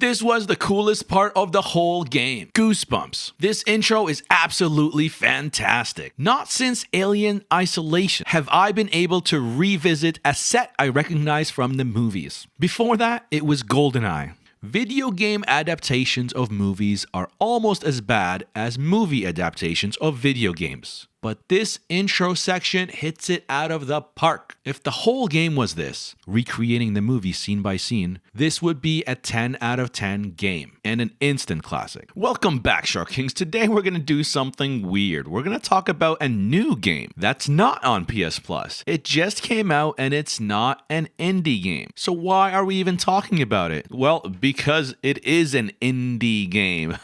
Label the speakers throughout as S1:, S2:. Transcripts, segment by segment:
S1: This was the coolest part of the whole game. Goosebumps. This intro is absolutely fantastic. Not since Alien Isolation have I been able to revisit a set I recognize from the movies. Before that, it was GoldenEye. Video game adaptations of movies are almost as bad as movie adaptations of video games. But this intro section hits it out of the park. If the whole game was this, recreating the movie scene by scene, this would be a 10 out of 10 game and an instant classic. Welcome back, Shark Kings. Today we're going to do something weird. We're going to talk about a new game that's not on PS Plus. It just came out and it's not an indie game. So why are we even talking about it? Well, because it is an indie game.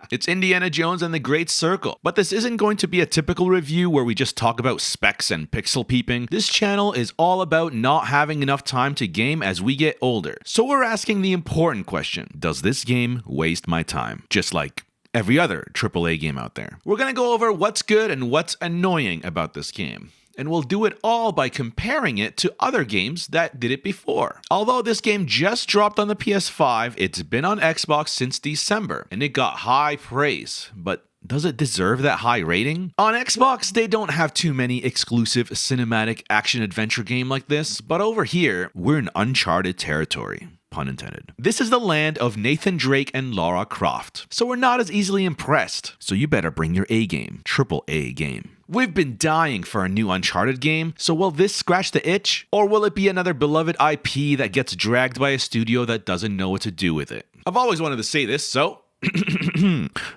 S1: It's Indiana Jones and the Great Circle. But this isn't going to be a typical review where we just talk about specs and pixel peeping. This channel is all about not having enough time to game as we get older. So we're asking the important question: does this game waste my time? Just like every other AAA game out there. We're gonna go over what's good and what's annoying about this game. And we'll do it all by comparing it to other games that did it before. Although this game just dropped on the PS5, it's been on Xbox since December, and it got high praise. But does it deserve that high rating? On Xbox, they don't have too many exclusive cinematic action-adventure game like this, but over here, we're in uncharted territory. Pun intended. This is the land of Nathan Drake and Lara Croft, so we're not as easily impressed. So you better bring your A game, AAA game. We've been dying for a new Uncharted game, so will this scratch the itch? Or will it be another beloved IP that gets dragged by a studio that doesn't know what to do with it? I've always wanted to say this, so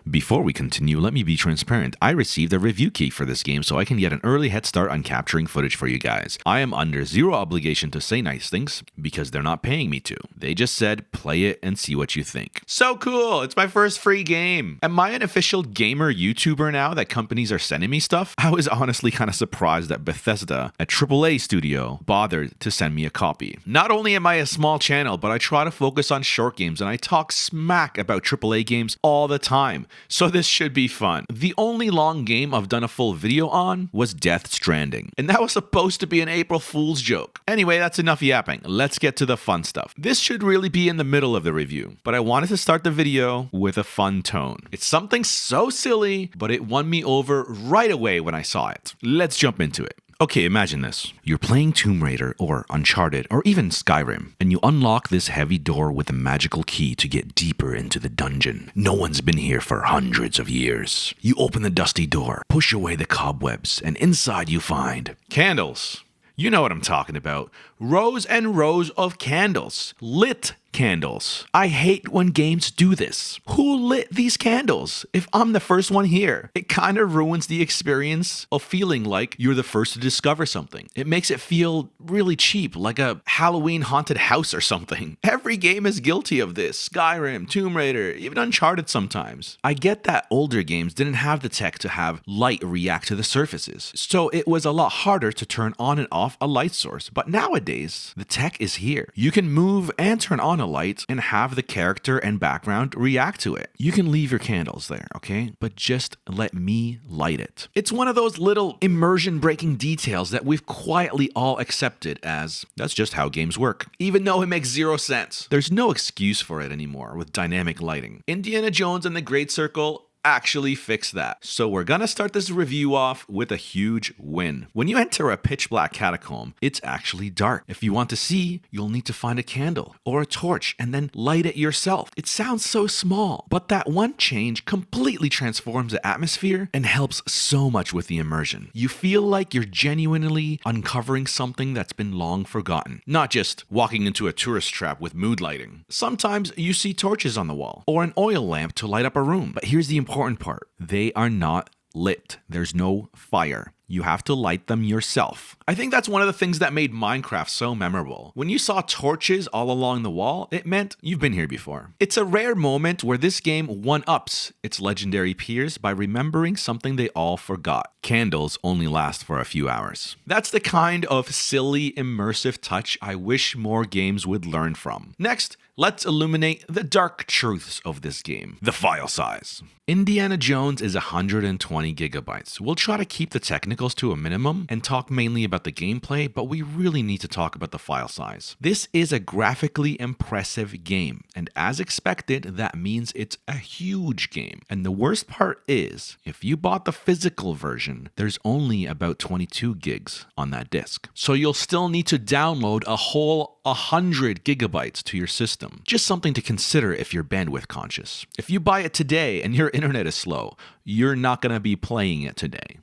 S1: before we continue, let me be transparent. I received a review key for this game so I can get an early head start on capturing footage for you guys. I am under zero obligation to say nice things because they're not paying me to. They just said, play it and see what you think. So cool! It's my first free game. Am I an official gamer YouTuber now that companies are sending me stuff? I was honestly kind of surprised that Bethesda, a AAA studio, bothered to send me a copy. Not only am I a small channel, but I try to focus on short games and I talk smack about AAA games all the time, so this should be fun. The only long game I've done a full video on was Death Stranding, and that was supposed to be an April Fool's joke. Anyway, that's enough yapping. Let's get to the fun stuff. This should really be in the middle of the review, but I wanted to start the video with a fun tone. It's something so silly, but it won me over right away when I saw it. Let's jump into it. Okay, imagine this. You're playing Tomb Raider or Uncharted or even Skyrim, and you unlock this heavy door with a magical key to get deeper into the dungeon. No one's been here for hundreds of years. You open the dusty door, push away the cobwebs, and inside you find candles. You know what I'm talking about. Rows and rows of candles. Lit candles. I hate when games do this. Who lit these candles? If I'm the first one here, it kind of ruins the experience of feeling like you're the first to discover something. It makes it feel really cheap, like a Halloween haunted house or something. Every game is guilty of this. Skyrim, Tomb Raider, even Uncharted sometimes. I get that older games didn't have the tech to have light react to the surfaces, so it was a lot harder to turn on and off a light source. But nowadays, the tech is here. You can move and turn on a light and have the character and background react to it. You can leave your candles there, okay? But just let me light it. It's one of those little immersion breaking details that we've quietly all accepted as that's just how games work. Even though it makes zero sense. There's no excuse for it anymore with dynamic lighting. Indiana Jones and the Great Circle actually fix that. So we're gonna start this review off with a huge win. When you enter a pitch black catacomb, it's actually dark. If you want to see, you'll need to find a candle or a torch and then light it yourself. It sounds so small, but that one change completely transforms the atmosphere and helps so much with the immersion. You feel like you're genuinely uncovering something that's been long forgotten, not just walking into a tourist trap with mood lighting. Sometimes you see torches on the wall or an oil lamp to light up a room, but here's the important part. They are not lit. There's no fire. You have to light them yourself. I think that's one of the things that made Minecraft so memorable. When you saw torches all along the wall, it meant you've been here before. It's a rare moment where this game one-ups its legendary peers by remembering something they all forgot. Candles only last for a few hours. That's the kind of silly, immersive touch I wish more games would learn from. Next, let's illuminate the dark truths of this game. The file size. Indiana Jones is 120 gigabytes. We'll try to keep the technicals to a minimum and talk mainly about the gameplay, but we really need to talk about the file size. This is a graphically impressive game, and as expected, that means it's a huge game. And the worst part is, if you bought the physical version, there's only about 22 gigs on that disc. So you'll still need to download a whole 100 gigabytes to your system. Just something to consider if you're bandwidth conscious. If you buy it today and your internet is slow, you're not going to be playing it today.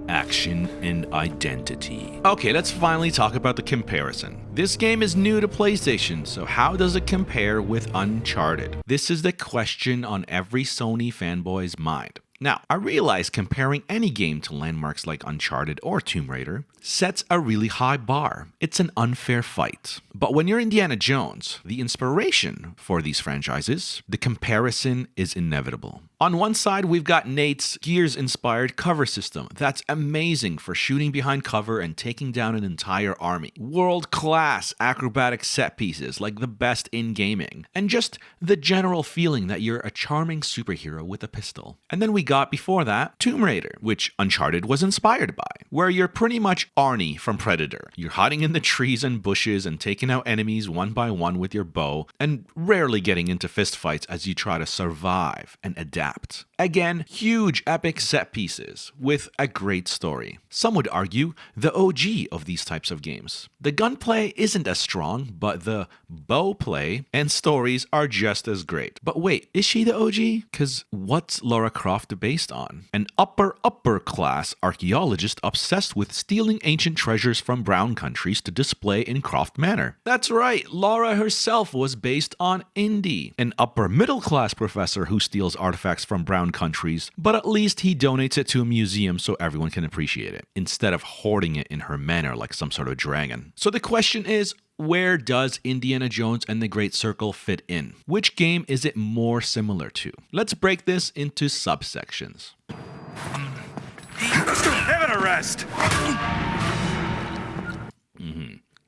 S1: Action and identity. Okay, let's finally talk about the comparison. This game is new to PlayStation, so how does it compare with Uncharted? This is the question on every Sony fanboy's mind. Now, I realize comparing any game to landmarks like Uncharted or Tomb Raider sets a really high bar. It's an unfair fight. But when you're Indiana Jones, the inspiration for these franchises, the comparison is inevitable. On one side, we've got Nate's Gears-inspired cover system. That's amazing for shooting behind cover and taking down an entire army. World-class acrobatic set pieces, like the best in gaming. And just the general feeling that you're a charming superhero with a pistol. And then we got, before that, Tomb Raider, which Uncharted was inspired by, where you're pretty much Arnie from Predator. You're hiding in the trees and bushes and taking out enemies one by one with your bow, and rarely getting into fistfights as you try to survive and adapt. Again, huge epic set pieces with a great story. Some would argue the OG of these types of games. The gunplay isn't as strong, but the bow play and stories are just as great. But wait, is she the OG? Because what's Lara Croft based on? An upper class archaeologist obsessed with stealing ancient treasures from brown countries to display in Croft Manor. That's right, Lara herself was based on Indy, an upper middle class professor who steals artifacts from brown countries, but at least he donates it to a museum so everyone can appreciate it, instead of hoarding it in her manor like some sort of dragon. So the question is, where does Indiana Jones and the Great Circle fit in? Which game is it more similar to? Let's break this into subsections.
S2: Have an arrest!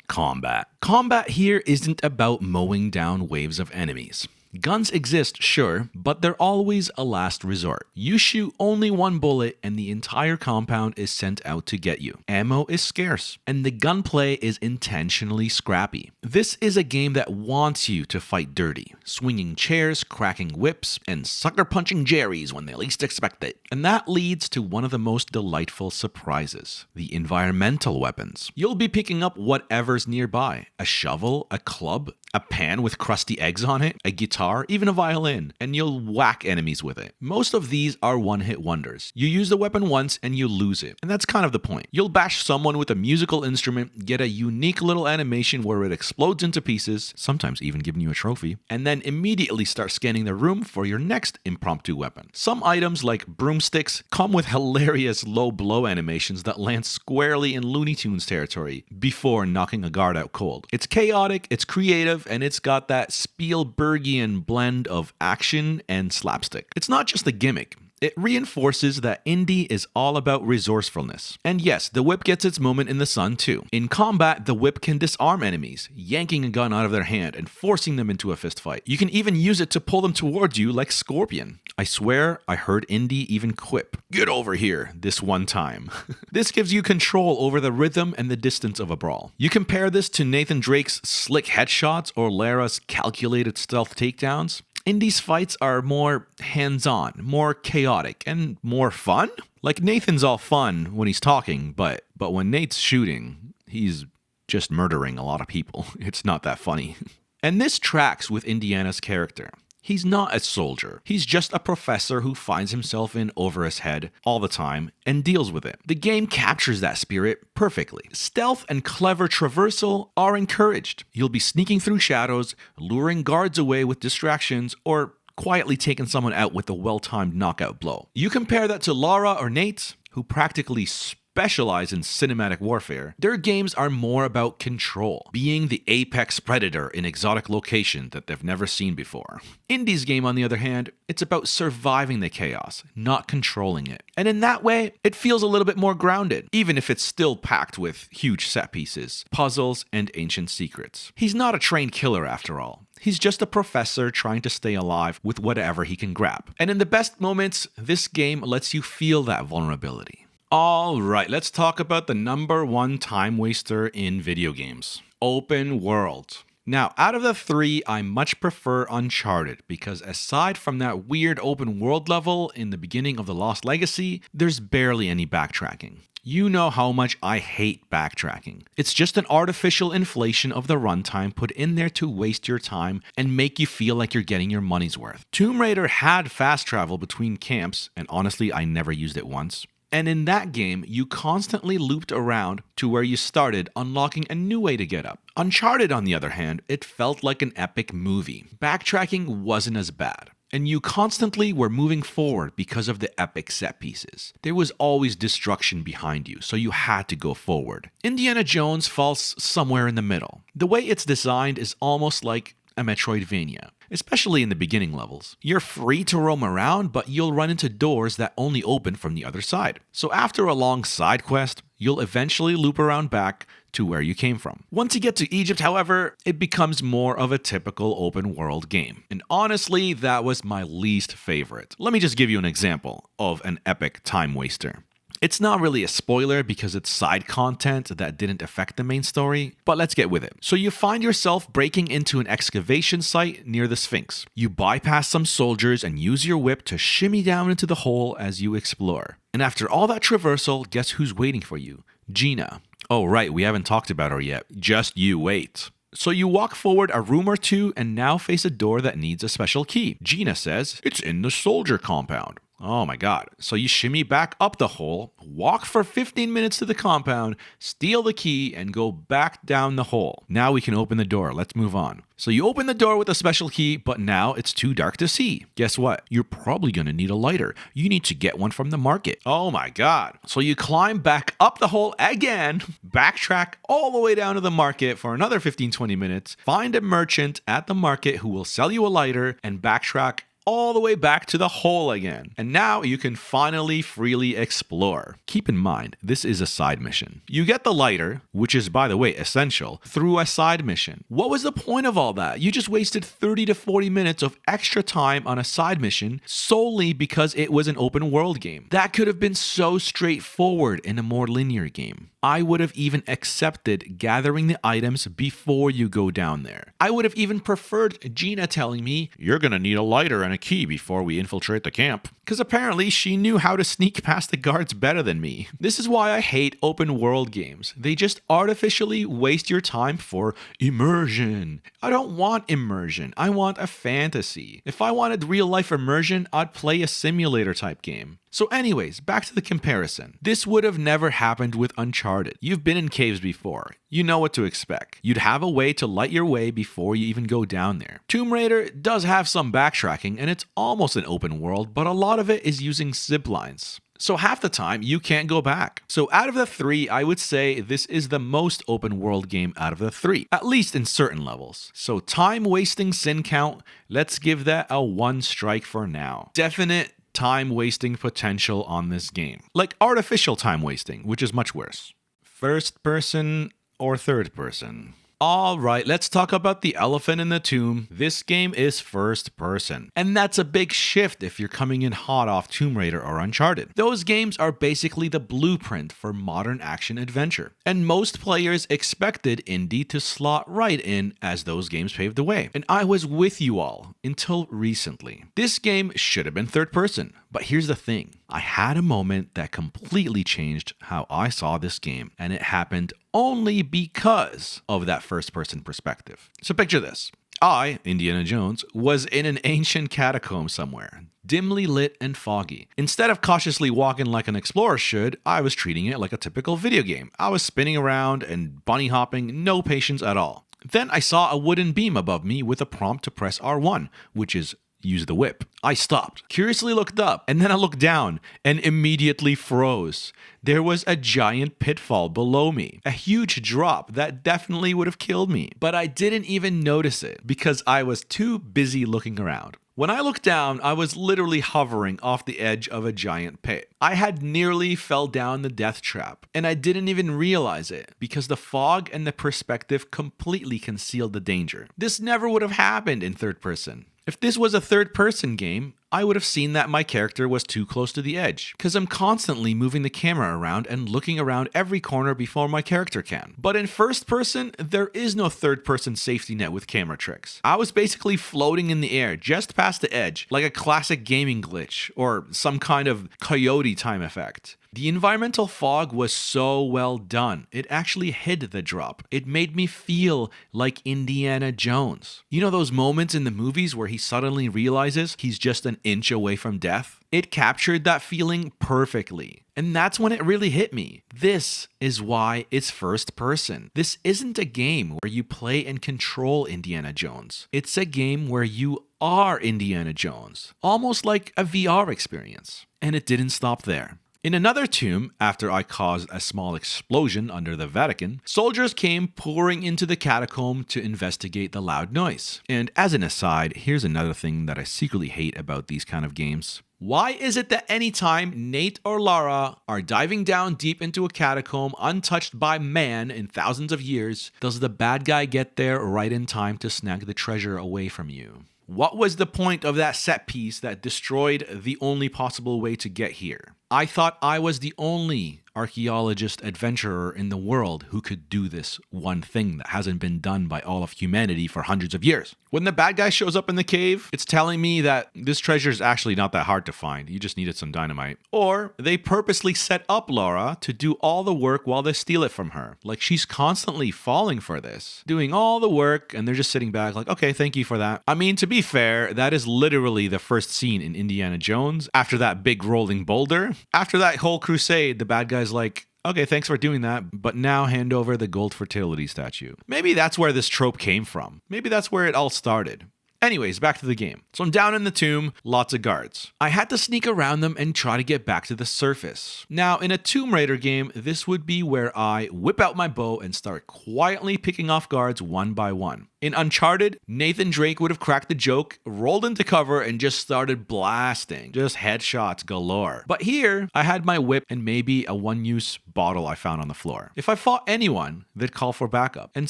S1: Combat. Combat here isn't about mowing down waves of enemies. Guns exist, sure, but they're always a last resort. You shoot only one bullet and the entire compound is sent out to get you. Ammo is scarce, and the gunplay is intentionally scrappy. This is a game that wants you to fight dirty, swinging chairs, cracking whips, and sucker punching Jerrys when they least expect it. And that leads to one of the most delightful surprises: the environmental weapons. You'll be picking up whatever's nearby: a shovel, a club, a pan with crusty eggs on it, a guitar, even a violin, and you'll whack enemies with it. Most of these are one-hit wonders. You use the weapon once and you lose it, and that's kind of the point. You'll bash someone with a musical instrument, get a unique little animation where it explodes into pieces, sometimes even giving you a trophy, and then immediately start scanning the room for your next impromptu weapon. Some items, like broomsticks, come with hilarious low blow animations that land squarely in Looney Tunes territory before knocking a guard out cold. It's chaotic, it's creative, and it's got that Spielbergian blend of action and slapstick. It's not just a gimmick. It reinforces that Indy is all about resourcefulness. And yes, the whip gets its moment in the sun too. In combat, the whip can disarm enemies, yanking a gun out of their hand and forcing them into a fistfight. You can even use it to pull them towards you like Scorpion. I swear I heard Indy even quip, "Get over here," this one time. This gives you control over the rhythm and the distance of a brawl. You compare this to Nathan Drake's slick headshots or Lara's calculated stealth takedowns. Indy's fights are more hands-on, more chaotic, and more fun. Like, Nathan's all fun when he's talking, but when Nate's shooting, he's just murdering a lot of people. It's not that funny. And this tracks with Indiana's character. He's not a soldier. He's just a professor who finds himself in over his head all the time and deals with it. The game captures that spirit perfectly. Stealth and clever traversal are encouraged. You'll be sneaking through shadows, luring guards away with distractions, or quietly taking someone out with a well-timed knockout blow. You compare that to Lara or Nate, who practically specialize in cinematic warfare, their games are more about control, being the apex predator in exotic location that they've never seen before. Indy's game, on the other hand, it's about surviving the chaos, not controlling it. And in that way, it feels a little bit more grounded, even if it's still packed with huge set pieces, puzzles, and ancient secrets. He's not a trained killer after all. He's just a professor trying to stay alive with whatever he can grab. And in the best moments, this game lets you feel that vulnerability. Alright, let's talk about the number one time waster in video games. Open world. Now, out of the three, I much prefer Uncharted because aside from that weird open world level in the beginning of The Lost Legacy, there's barely any backtracking. You know how much I hate backtracking. It's just an artificial inflation of the runtime put in there to waste your time and make you feel like you're getting your money's worth. Tomb Raider had fast travel between camps, and honestly, I never used it once. And in that game, you constantly looped around to where you started, unlocking a new way to get up. Uncharted, on the other hand, it felt like an epic movie. Backtracking wasn't as bad. And you constantly were moving forward because of the epic set pieces. There was always destruction behind you, so you had to go forward. Indiana Jones falls somewhere in the middle. The way it's designed is almost like a Metroidvania, especially in the beginning levels. You're free to roam around, but you'll run into doors that only open from the other side. So after a long side quest, you'll eventually loop around back to where you came from. Once you get to Egypt, however, it becomes more of a typical open world game. And honestly, that was my least favorite. Let me just give you an example of an epic time waster. It's not really a spoiler because it's side content that didn't affect the main story, but let's get with it. So you find yourself breaking into an excavation site near the Sphinx. You bypass some soldiers and use your whip to shimmy down into the hole as you explore. And after all that traversal, guess who's waiting for you? Gina. Oh right, we haven't talked about her yet. Just you wait. So you walk forward a room or two and now face a door that needs a special key. Gina says, "It's in the soldier compound." Oh my god. So you shimmy back up the hole, walk for 15 minutes to the compound, steal the key, and go back down the hole. Now we can open the door. Let's move on. So you open the door with a special key, but now it's too dark to see. Guess what? You're probably going to need a lighter. You need to get one from the market. Oh my god. So you climb back up the hole again, backtrack all the way down to the market for another 15-20 minutes, find a merchant at the market who will sell you a lighter, and backtrack all the way back to the hole again. And now you can finally freely explore. Keep in mind, this is a side mission. You get the lighter, which is, by the way, essential, through a side mission. What was the point of all that? You just wasted 30 to 40 minutes of extra time on a side mission solely because it was an open world game. That could have been so straightforward in a more linear game. I would have even accepted gathering the items before you go down there. I would have even preferred Gina telling me, "You're gonna need a lighter and a key before we infiltrate the camp." Because apparently she knew how to sneak past the guards better than me. This is why I hate open world games. They just artificially waste your time for immersion. I don't want immersion. I want a fantasy. If I wanted real life immersion, I'd play a simulator type game. So anyways, back to the comparison. This would have never happened with Uncharted. You've been in caves before. You know what to expect. You'd have a way to light your way before you even go down there. Tomb Raider does have some backtracking and it's almost an open world, but a lot of it is using zip lines. So half the time, you can't go back. So out of the three, I would say this is the most open world game out of the three, at least in certain levels. So time wasting sin count, let's give that a 1 strike for now. Definite time wasting potential on this game. Like artificial time wasting, which is much worse. First person or third person? Alright, let's talk about the elephant in the tomb. This game is first person. And that's a big shift if you're coming in hot off Tomb Raider or Uncharted. Those games are basically the blueprint for modern action adventure. And most players expected Indy to slot right in as those games paved the way. And I was with you all until recently. This game should have been third person. But here's the thing. I had a moment that completely changed how I saw this game, and it happened only because of that first-person perspective. So picture this. I, Indiana Jones, was in an ancient catacomb somewhere, dimly lit and foggy. Instead of cautiously walking like an explorer should, I was treating it like a typical video game. I was spinning around and bunny hopping, no patience at all. Then I saw a wooden beam above me with a prompt to press R1, which is use the whip. I stopped, curiously looked up, and then I looked down and immediately froze. There was a giant pitfall below me, a huge drop that definitely would have killed me, but I didn't even notice it because I was too busy looking around. When I looked down, I was literally hovering off the edge of a giant pit. I had nearly fell down the death trap, and I didn't even realize it because the fog and the perspective completely concealed the danger. This never would have happened in third person. If this was a third-person game, I would have seen that my character was too close to the edge, because I'm constantly moving the camera around and looking around every corner before my character can. But in first person, there is no third-person safety net with camera tricks. I was basically floating in the air just past the edge, like a classic gaming glitch, or some kind of coyote time effect. The environmental fog was so well done. It actually hid the drop. It made me feel like Indiana Jones. You know those moments in the movies where he suddenly realizes he's just an inch away from death? It captured that feeling perfectly. And that's when it really hit me. This is why it's first person. This isn't a game where you play and control Indiana Jones. It's a game where you are Indiana Jones. Almost like a VR experience. And it didn't stop there. In another tomb, after I caused a small explosion under the Vatican, soldiers came pouring into the catacomb to investigate the loud noise. And as an aside, here's another thing that I secretly hate about these kind of games. Why is it that anytime Nate or Lara are diving down deep into a catacomb untouched by man in thousands of years, does the bad guy get there right in time to snag the treasure away from you? What was the point of that set piece that destroyed the only possible way to get here? I thought I was the only archaeologist adventurer in the world who could do this one thing that hasn't been done by all of humanity for hundreds of years. When the bad guy shows up in the cave, it's telling me that this treasure is actually not that hard to find. You just needed some dynamite. Or they purposely set up Lara to do all the work while they steal it from her. Like she's constantly falling for this, doing all the work, and they're just sitting back like, okay, thank you for that. I mean, to be fair, that is literally the first scene in Indiana Jones after that big rolling boulder. After that whole crusade, the bad guy's like, okay, thanks for doing that, but now hand over the gold fertility statue. Maybe that's where this trope came from. Maybe that's where it all started. Anyways, back to the game. So I'm down in the tomb, lots of guards. I had to sneak around them and try to get back to the surface. Now, in a Tomb Raider game, this would be where I whip out my bow and start quietly picking off guards one by one. In Uncharted, Nathan Drake would have cracked the joke, rolled into cover, and just started blasting. Just headshots galore. But here, I had my whip and maybe a one-use bottle I found on the floor. If I fought anyone, they'd call for backup. And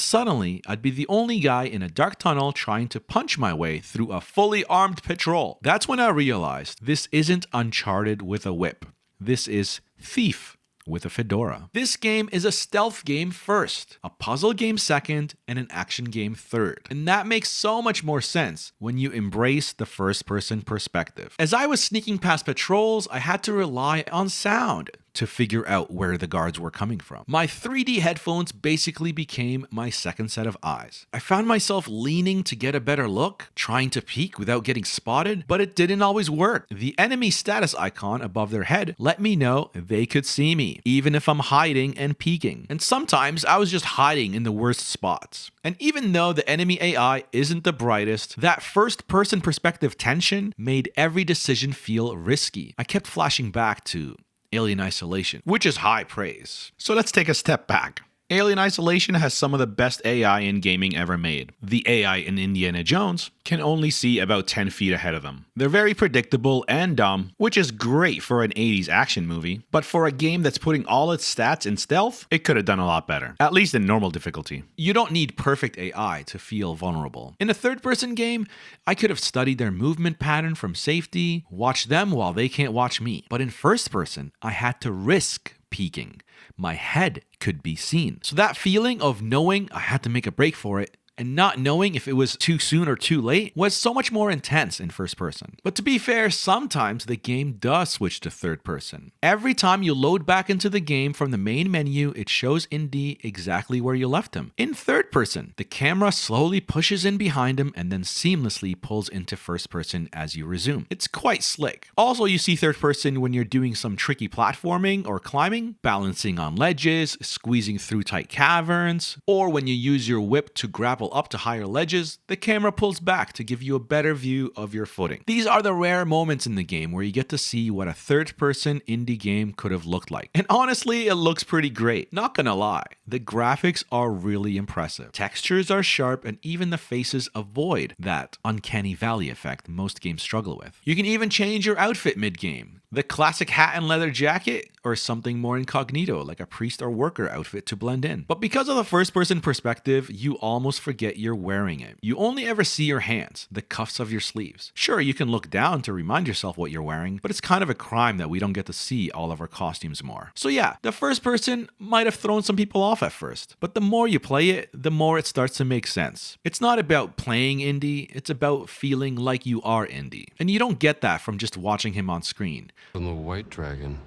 S1: suddenly, I'd be the only guy in a dark tunnel trying to punch my way through a fully armed patrol. That's when I realized this isn't Uncharted with a whip. This is Thief with a fedora. This game is a stealth game first, a puzzle game second, and an action game third. And that makes so much more sense when you embrace the first-person perspective. As I was sneaking past patrols, I had to rely on sound to figure out where the guards were coming from. My 3D headphones basically became my second set of eyes. I found myself leaning to get a better look, trying to peek without getting spotted, but it didn't always work. The enemy status icon above their head let me know they could see me, even if I'm hiding and peeking. And sometimes I was just hiding in the worst spots. And even though the enemy AI isn't the brightest, that first-person perspective tension made every decision feel risky. I kept flashing back to Alien Isolation, which is high praise. So let's take a step back. Alien Isolation has some of the best AI in gaming ever made. The AI in Indiana Jones can only see about 10 feet ahead of them. They're very predictable and dumb, which is great for an 80s action movie, but for a game that's putting all its stats in stealth, it could have done a lot better, at least in normal difficulty. You don't need perfect AI to feel vulnerable. In a third-person game, I could have studied their movement pattern from safety, watched them while they can't watch me. But in first person, I had to risk peeking. My head could be seen. So that feeling of knowing I had to make a break for it and not knowing if it was too soon or too late was so much more intense in first person. But to be fair, sometimes the game does switch to third person. Every time you load back into the game from the main menu, it shows Indy exactly where you left him. In third person, the camera slowly pushes in behind him and then seamlessly pulls into first person as you resume. It's quite slick. Also, you see third person when you're doing some tricky platforming or climbing, balancing on ledges, squeezing through tight caverns, or when you use your whip to grapple grapple up to higher ledges, the camera pulls back to give you a better view of your footing. These are the rare moments in the game where you get to see what a third-person indie game could have looked like. And honestly, it looks pretty great. Not gonna lie, the graphics are really impressive. Textures are sharp and even the faces avoid that uncanny valley effect most games struggle with. You can even change your outfit mid-game. The classic hat and leather jacket, or something more incognito like a priest or worker outfit to blend in. But because of the first-person perspective, you almost forget you're wearing it. You only ever see your hands, the cuffs of your sleeves. Sure, you can look down to remind yourself what you're wearing, but it's kind of a crime that we don't get to see all of our costumes more. So yeah, the first person might have thrown some people off at first, but the more you play it, the more it starts to make sense. It's not about playing Indy, it's about feeling like you are Indy. And you don't get that from just watching him on screen.
S2: From the White Dragon.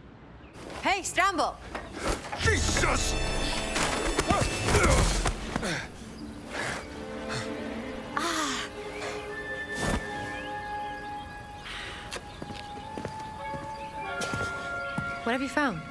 S3: Hey, Stramble!
S4: Jesus!
S3: What have you found?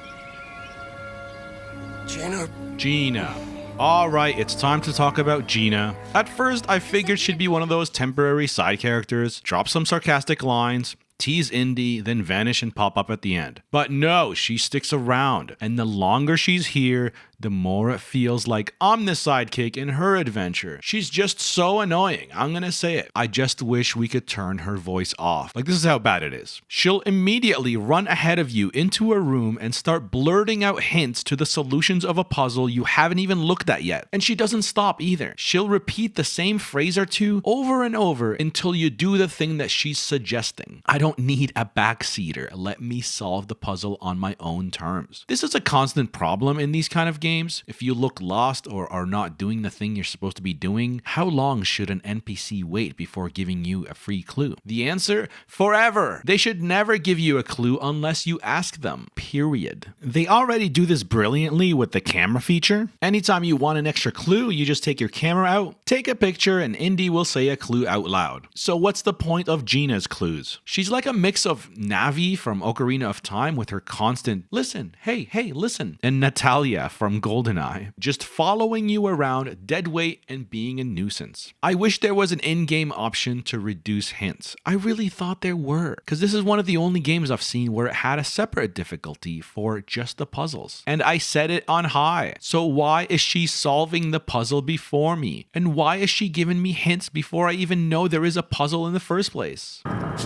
S1: Gina. Alright, it's time to talk about Gina. At first, I figured she'd be one of those temporary side characters, drop some sarcastic lines, tease Indy, then vanish and pop up at the end. But no, she sticks around, and the longer she's here, the more it feels like I'm the sidekick in her adventure. She's just so annoying, I'm gonna say it. I just wish we could turn her voice off. Like, this is how bad it is. She'll immediately run ahead of you into a room and start blurting out hints to the solutions of a puzzle you haven't even looked at yet. And she doesn't stop either. She'll repeat the same phrase or two over and over until you do the thing that she's suggesting. I don't need a backseater. Let me solve the puzzle on my own terms. This is a constant problem in these kind of games. If you look lost or are not doing the thing you're supposed to be doing, how long should an NPC wait before giving you a free clue? The answer? Forever. They should never give you a clue unless you ask them. Period. They already do this brilliantly with the camera feature. Anytime you want an extra clue, you just take your camera out, take a picture, and Indy will say a clue out loud. So what's the point of Gina's clues? She's like a mix of Navi from Ocarina of Time with her constant listen, hey, listen, and Natalia from GoldenEye, just following you around dead weight and being a nuisance. I wish there was an in-game option to reduce hints. I really thought there were, because this is one of the only games I've seen where it had a separate difficulty for just the puzzles. And I set it on high. So why is she solving the puzzle before me? And why is she giving me hints before I even know there is a puzzle in the first place?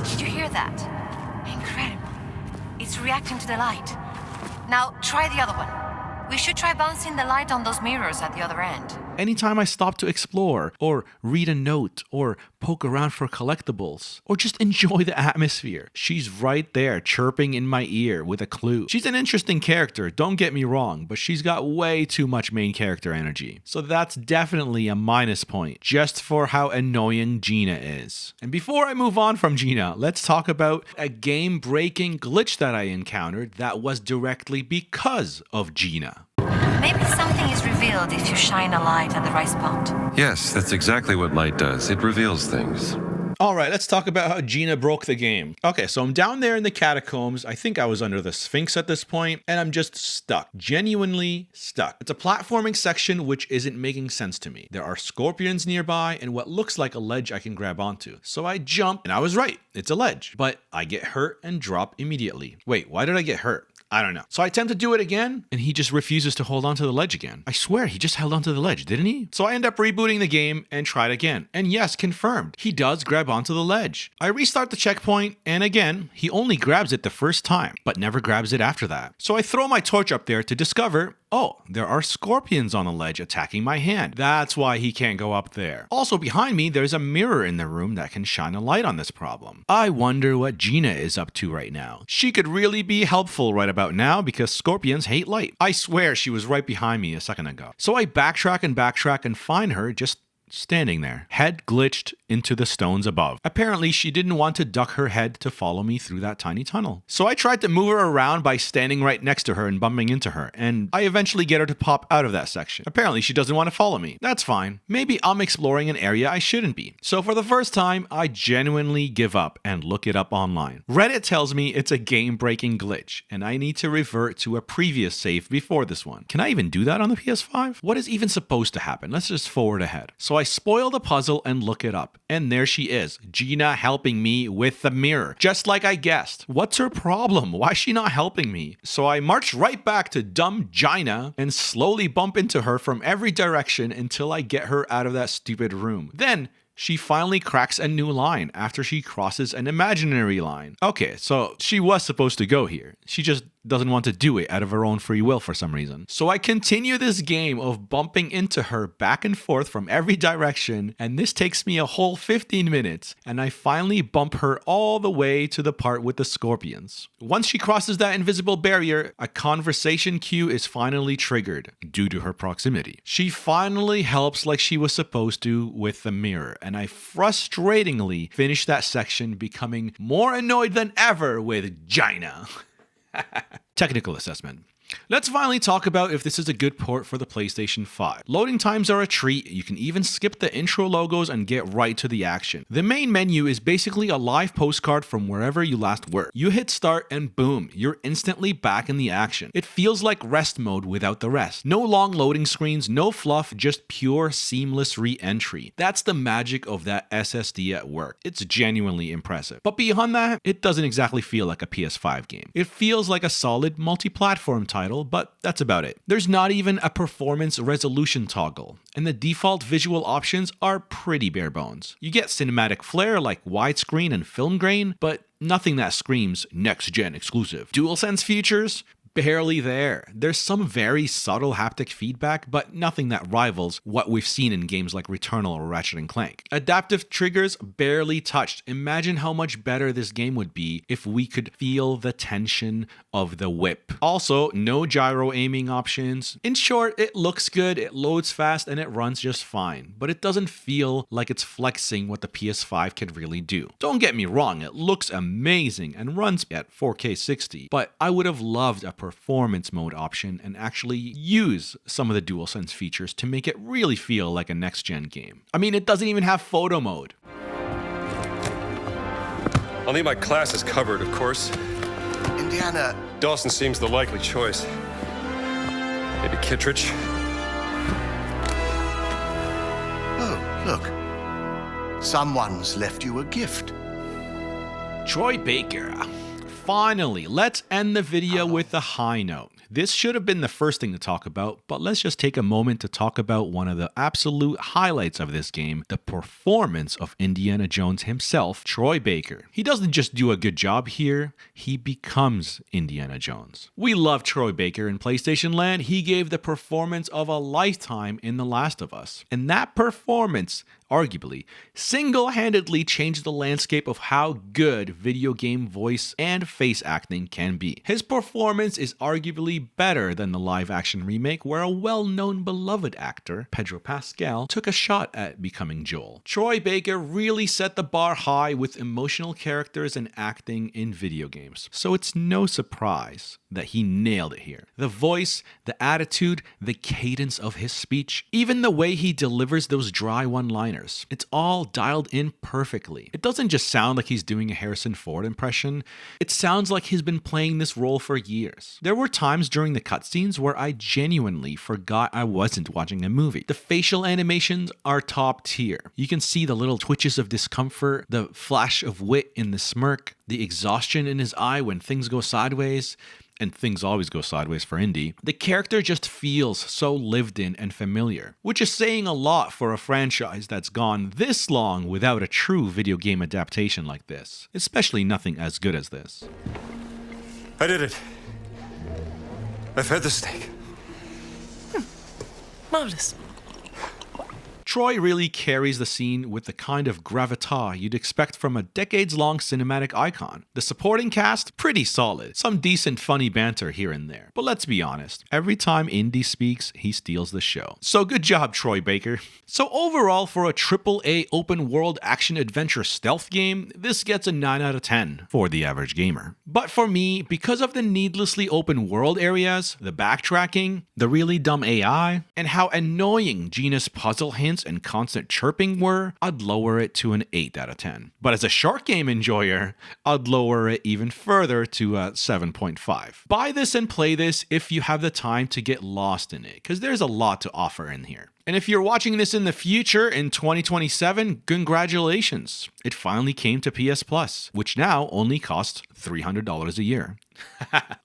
S3: Did you hear that? Incredible. It's reacting to the light. Now, try the other one. We should try bouncing the light on those mirrors at the other end.
S1: Anytime I stop to explore, or read a note, or poke around for collectibles, or just enjoy the atmosphere, she's right there chirping in my ear with a clue. She's an interesting character, don't get me wrong, but she's got way too much main character energy. So that's definitely a minus point, just for how annoying Gina is. And before I move on from Gina, let's talk about a game-breaking glitch that I encountered that was directly because of Gina.
S3: Maybe something is revealed if you shine a light at the right spot.
S2: Yes, that's exactly what light does. It reveals things.
S1: Alright, let's talk about how Gina broke the game. Okay, so I'm down there in the catacombs. I think I was under the Sphinx at this point, and I'm just stuck. Genuinely stuck. It's a platforming section which isn't making sense to me. There are scorpions nearby and what looks like a ledge I can grab onto. So I jump, and I was right. It's a ledge. But I get hurt and drop immediately. Wait, why did I get hurt? I don't know. So I attempt to do it again, and he just refuses to hold onto the ledge again. I swear, he just held onto the ledge, didn't he? So I end up rebooting the game and try it again. And yes, confirmed. He does grab onto the ledge. I restart the checkpoint, and again, he only grabs it the first time, but never grabs it after that. So I throw my torch up there to discover, oh, there are scorpions on the ledge attacking my hand. That's why he can't go up there. Also behind me, there's a mirror in the room that can shine a light on this problem. I wonder what Gina is up to right now. She could really be helpful right about now because scorpions hate light. I swear she was right behind me a second ago. So I backtrack and find her just standing there, head glitched into the stones above. Apparently, she didn't want to duck her head to follow me through that tiny tunnel. So I tried to move her around by standing right next to her and bumping into her, and I eventually get her to pop out of that section. Apparently, she doesn't want to follow me. That's fine. Maybe I'm exploring an area I shouldn't be. So for the first time, I genuinely give up and look it up online. Reddit tells me it's a game-breaking glitch, and I need to revert to a previous save before this one. Can I even do that on the PS5? What is even supposed to happen? Let's just forward ahead. So I spoil the puzzle and look it up, and there she is, Gina helping me with the mirror, just like I guessed. What's her problem? Why is she not helping me? So I march right back to dumb Gina and slowly bump into her from every direction until I get her out of that stupid room. Then she finally cracks a new line after she crosses an imaginary line. Okay, so she was supposed to go here. She just doesn't want to do it out of her own free will for some reason. So I continue this game of bumping into her back and forth from every direction, and this takes me a whole 15 minutes, and I finally bump her all the way to the part with the scorpions. Once she crosses that invisible barrier, a conversation cue is finally triggered due to her proximity. She finally helps like she was supposed to with the mirror, and I frustratingly finish that section, becoming more annoyed than ever with Gina. Technical assessment. Let's finally talk about if this is a good port for the PlayStation 5. Loading times are a treat. You can even skip the intro logos and get right to the action. The main menu is basically a live postcard from wherever you last were. You hit start and boom, you're instantly back in the action. It feels like rest mode without the rest. No long loading screens, no fluff, just pure seamless re-entry. That's the magic of that SSD at work. It's genuinely impressive. But beyond that, it doesn't exactly feel like a PS5 game. It feels like a solid multi-platform title, but that's about it. There's not even a performance resolution toggle, and the default visual options are pretty bare bones. You get cinematic flair like widescreen and film grain, but nothing that screams next-gen exclusive. DualSense features? Barely there. There's some very subtle haptic feedback, but nothing that rivals what we've seen in games like Returnal or Ratchet & Clank. Adaptive triggers barely touched. Imagine how much better this game would be if we could feel the tension of the whip. Also, no gyro aiming options. In short, it looks good, it loads fast, and it runs just fine, but it doesn't feel like it's flexing what the PS5 can really do. Don't get me wrong, it looks amazing and runs at 4K 60, but I would have loved a performance mode option and actually use some of the DualSense features to make it really feel like a next-gen game. I mean, it doesn't even have photo mode.
S2: I'll need my classes covered, of course.
S4: Indiana.
S2: Dawson seems the likely choice. Maybe Kittredge?
S4: Oh, look. Someone's left you a gift.
S1: Troy Baker. Finally, let's end the video with a high note. This should have been the first thing to talk about, but let's just take a moment to talk about one of the absolute highlights of this game, the performance of Indiana Jones himself, Troy Baker. He doesn't just do a good job here, he becomes Indiana Jones. We love Troy Baker in PlayStation Land. He gave the performance of a lifetime in The Last of Us. And that performance, arguably, single-handedly changed the landscape of how good video game voice and face acting can be. His performance is arguably better than the live-action remake where a well-known beloved actor, Pedro Pascal, took a shot at becoming Joel. Troy Baker really set the bar high with emotional characters and acting in video games, so it's no surprise that he nailed it here. The voice, the attitude, the cadence of his speech, even the way he delivers those dry one-liners, it's all dialed in perfectly. It doesn't just sound like he's doing a Harrison Ford impression, it sounds like he's been playing this role for years. There were times during the cutscenes where I genuinely forgot I wasn't watching a movie. The facial animations are top tier. You can see the little twitches of discomfort, the flash of wit in the smirk, the exhaustion in his eye when things go sideways. And things always go sideways for Indy. The character just feels so lived in and familiar, which is saying a lot for a franchise that's gone this long without a true video game adaptation like this, especially nothing as good as this.
S2: I did it. I've had the steak.
S5: Marvelous.
S1: Troy really carries the scene with the kind of gravitas you'd expect from a decades-long cinematic icon. The supporting cast, pretty solid. Some decent funny banter here and there. But let's be honest, every time Indy speaks, he steals the show. So good job, Troy Baker. So overall, for a AAA open-world action-adventure stealth game, this gets a 9 out of 10 for the average gamer. But for me, because of the needlessly open-world areas, the backtracking, the really dumb AI, and how annoying Gina's puzzle hints and constant chirping were, I'd lower it to an 8 out of 10. But as a short game enjoyer, I'd lower it even further to a 7.5. Buy this and play this if you have the time to get lost in it, because there's a lot to offer in here. And if you're watching this in the future, in 2027, congratulations. It finally came to PS Plus, which now only costs $300 a year.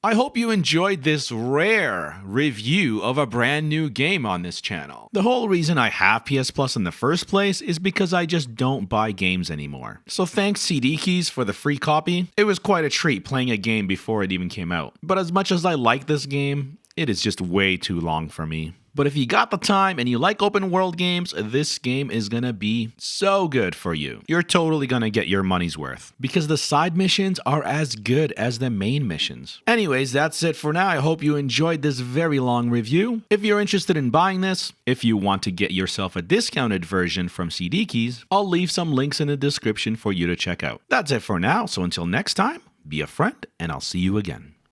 S1: I hope you enjoyed this rare review of a brand new game on this channel. The whole reason I have PS Plus in the first place is because I just don't buy games anymore. So thanks CD Keys for the free copy. It was quite a treat playing a game before it even came out. But as much as I like this game, it is just way too long for me. But if you got the time and you like open world games, this game is gonna be so good for you. You're totally gonna get your money's worth because the side missions are as good as the main missions. Anyways, that's it for now. I hope you enjoyed this very long review. If you're interested in buying this, if you want to get yourself a discounted version from CD Keys, I'll leave some links in the description for you to check out. That's it for now. So until next time, be a friend and I'll see you again.